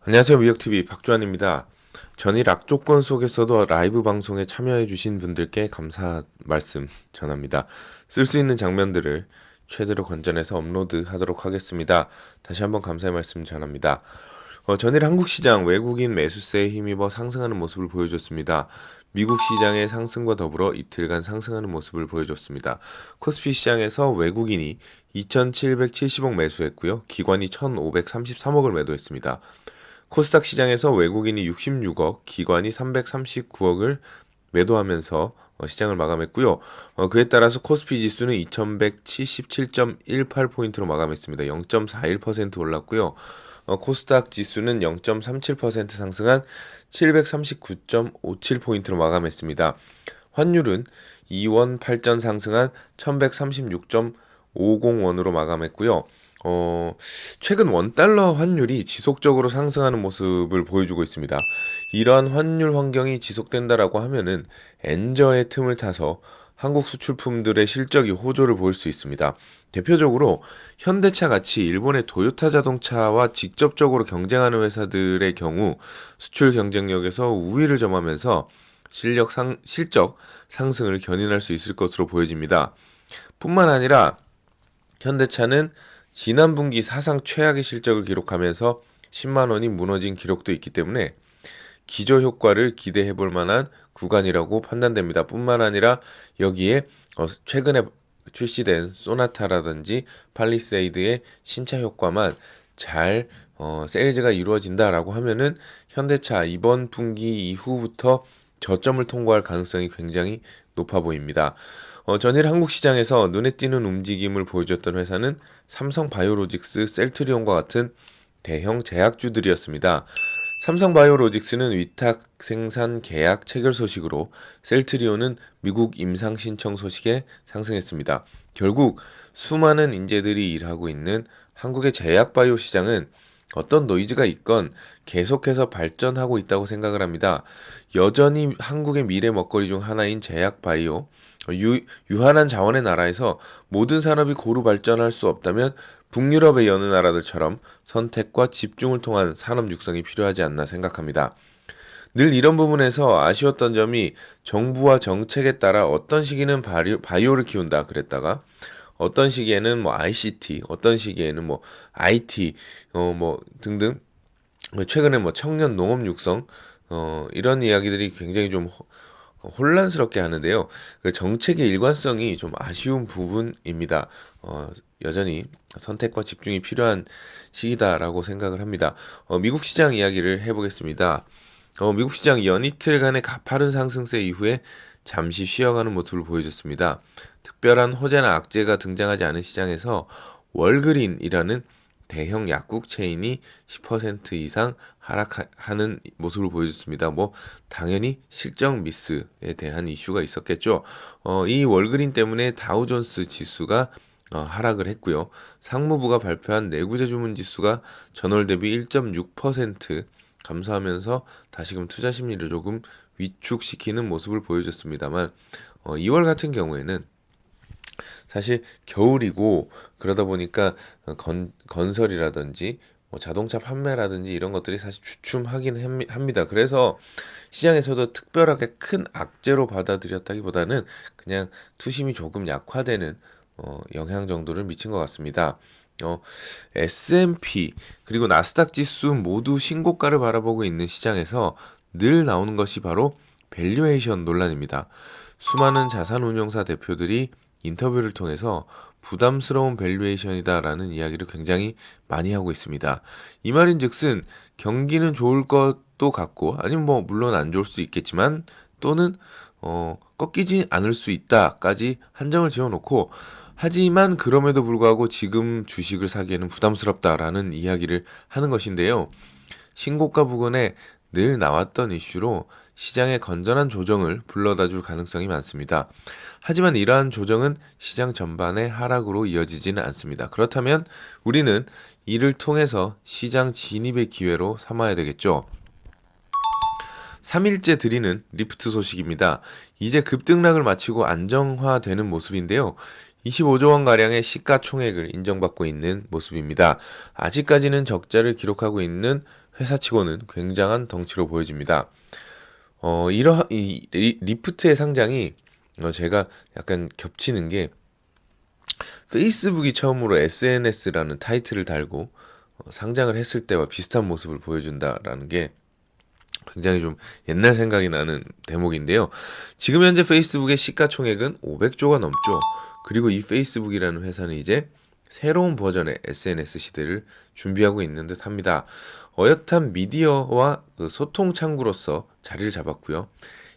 안녕하세요. 미역TV 박주환입니다. 전일 악조건 속에서도 라이브 방송에 참여해주신 분들께 감사 말씀 전합니다. 쓸 수 있는 장면들을 최대로 건져내서 업로드하도록 하겠습니다. 다시 한번 감사의 말씀 전합니다. 전일 한국 시장 외국인 매수세에 힘입어 상승하는 모습을 보여줬습니다. 미국 시장의 상승과 더불어 이틀간 상승하는 모습을 보여줬습니다. 코스피 시장에서 외국인이 2,770억 매수했고요. 기관이 1,533억을 매도했습니다. 코스닥 시장에서 외국인이 66억, 기관이 339억을 매도하면서 시장을 마감했고요. 그에 따라서 코스피 지수는 2177.18포인트로 마감했습니다. 0.41% 올랐고요. 코스닥 지수는 0.37% 상승한 739.57포인트로 마감했습니다. 환율은 2원 8전 상승한 1136.50원으로 마감했고요. 최근 원달러 환율이 지속적으로 상승하는 모습을 보여주고 있습니다. 이러한 환율 환경이 지속된다라고 하면은 엔저의 틈을 타서 한국 수출품들의 실적이 호조를 보일 수 있습니다. 대표적으로 현대차 같이 일본의 도요타 자동차와 직접적으로 경쟁하는 회사들의 경우 수출 경쟁력에서 우위를 점하면서 실적 상승을 견인할 수 있을 것으로 보여집니다. 뿐만 아니라 현대차는 지난 분기 사상 최악의 실적을 기록하면서 10만 원이 무너진 기록도 있기 때문에 기저 효과를 기대해 볼 만한 구간이라고 판단됩니다. 뿐만 아니라 여기에 최근에 출시된 소나타라든지 팔리세이드의 신차 효과만 잘 세일즈가 이루어진다라고 하면은 현대차 이번 분기 이후부터 저점을 통과할 가능성이 굉장히 높아 보입니다. 전일 한국 시장에서 눈에 띄는 움직임을 보여줬던 회사는 삼성바이오로직스, 셀트리온과 같은 대형 제약주들이었습니다. 삼성바이오로직스는 위탁 생산 계약 체결 소식으로, 셀트리온은 미국 임상 신청 소식에 상승했습니다. 결국 수많은 인재들이 일하고 있는 한국의 제약바이오 시장은 어떤 노이즈가 있건 계속해서 발전하고 있다고 생각을 합니다. 여전히 한국의 미래 먹거리 중 하나인 제약바이오, 유한한 자원의 나라에서 모든 산업이 고루 발전할 수 없다면 북유럽의 여느 나라들처럼 선택과 집중을 통한 산업 육성이 필요하지 않나 생각합니다. 늘 이런 부분에서 아쉬웠던 점이 정부와 정책에 따라 어떤 시기는 바이오를 키운다 그랬다가 어떤 시기에는 ICT, 어떤 시기에는 IT, 등등 최근에 청년 농업 육성 이런 이야기들이 굉장히 좀 혼란스럽게 하는데요. 그 정책의 일관성이 좀 아쉬운 부분입니다. 여전히 선택과 집중이 필요한 시기다라고 생각을 합니다. 미국 시장 이야기를 해보겠습니다. 미국 시장 연이틀간의 가파른 상승세 이후에 잠시 쉬어가는 모습을 보여줬습니다. 특별한 호재나 악재가 등장하지 않은 시장에서 월그린이라는 대형 약국 체인이 10% 이상 하락하는 모습을 보여줬습니다. 당연히 실적 미스에 대한 이슈가 있었겠죠. 이 월그린 때문에 다우존스 지수가 하락을 했고요. 상무부가 발표한 내구재 주문 지수가 전월 대비 1.6% 감소하면서 다시금 투자 심리를 조금 위축시키는 모습을 보여줬습니다만 2월 같은 경우에는 사실 겨울이고 그러다 보니까 건설이라든지 자동차 판매라든지 이런 것들이 사실 주춤하긴 합니다. 그래서 시장에서도 특별하게 큰 악재로 받아들였다기보다는 그냥 투심이 조금 약화되는 영향 정도를 미친 것 같습니다. S&P 그리고 나스닥 지수 모두 신고가를 바라보고 있는 시장에서 늘 나오는 것이 바로 밸류에이션 논란입니다. 수많은 자산운용사 대표들이 인터뷰를 통해서 부담스러운 밸류에이션이다라는 이야기를 굉장히 많이 하고 있습니다. 이 말인즉슨 경기는 좋을 것도 같고 아니면 물론 안 좋을 수 있겠지만 또는 꺾이지 않을 수 있다까지 한정을 지어놓고 하지만 그럼에도 불구하고 지금 주식을 사기에는 부담스럽다라는 이야기를 하는 것인데요. 신고가 부근에 늘 나왔던 이슈로 시장의 건전한 조정을 불러다 줄 가능성이 많습니다. 하지만 이러한 조정은 시장 전반의 하락으로 이어지지는 않습니다. 그렇다면 우리는 이를 통해서 시장 진입의 기회로 삼아야 되겠죠. 3일째 드리는 리프트 소식입니다. 이제 급등락을 마치고 안정화되는 모습인데요. 25조 원 가량의 시가총액을 인정받고 있는 모습입니다. 아직까지는 적자를 기록하고 있는 회사치고는 굉장한 덩치로 보여집니다. 리프트의 상장이 제가 약간 겹치는 게 페이스북이 처음으로 SNS라는 타이틀을 달고 상장을 했을 때와 비슷한 모습을 보여준다라는 게 굉장히 좀 옛날 생각이 나는 대목인데요. 지금 현재 페이스북의 시가총액은 500조가 넘죠. 그리고 이 페이스북이라는 회사는 이제 새로운 버전의 SNS 시대를 준비하고 있는 듯 합니다. 어엿한 미디어와 그 소통 창구로서 자리를 잡았고요.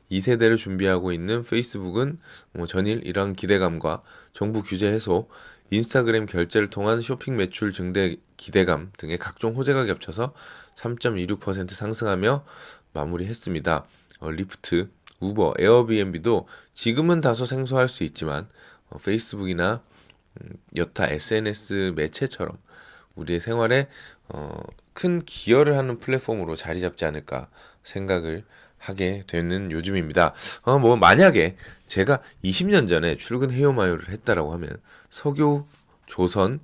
이 세대를 준비하고 있는 페이스북은 전일 이러한 기대감과 정부 규제 해소, 인스타그램 결제를 통한 쇼핑 매출 증대 기대감 등의 각종 호재가 겹쳐서 3.26% 상승하며 마무리했습니다. 리프트, 우버, 에어비앤비도 지금은 다소 생소할 수 있지만 페이스북이나 여타 SNS 매체처럼 우리의 생활에 큰 기여를 하는 플랫폼으로 자리 잡지 않을까 생각을 하게 되는 요즘입니다. 만약에 제가 20년 전에 출근 해요마요를 했다라고 하면 석유, 조선,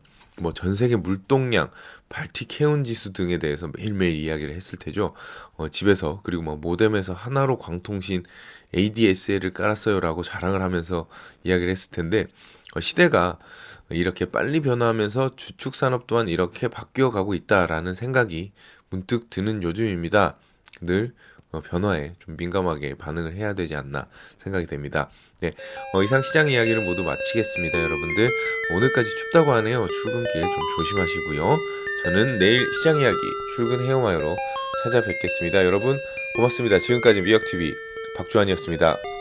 전 세계 물동량, 발틱 해운 지수 등에 대해서 매일매일 이야기를 했을 테죠. 집에서 그리고 모뎀에서 하나로 광통신 ADSL을 깔았어요라고 자랑을 하면서 이야기를 했을 텐데 시대가 이렇게 빨리 변화하면서 주축 산업 또한 이렇게 바뀌어 가고 있다라는 생각이 문득 드는 요즘입니다. 늘 변화에 좀 민감하게 반응을 해야 되지 않나 생각이 됩니다. 네, 이상 시장 이야기를 모두 마치겠습니다. 여러분들 오늘까지 춥다고 하네요. 출근길 좀 조심하시고요. 저는 내일 시장 이야기 출근 해요마요로 찾아뵙겠습니다. 여러분 고맙습니다. 지금까지 미역TV 박주환이었습니다.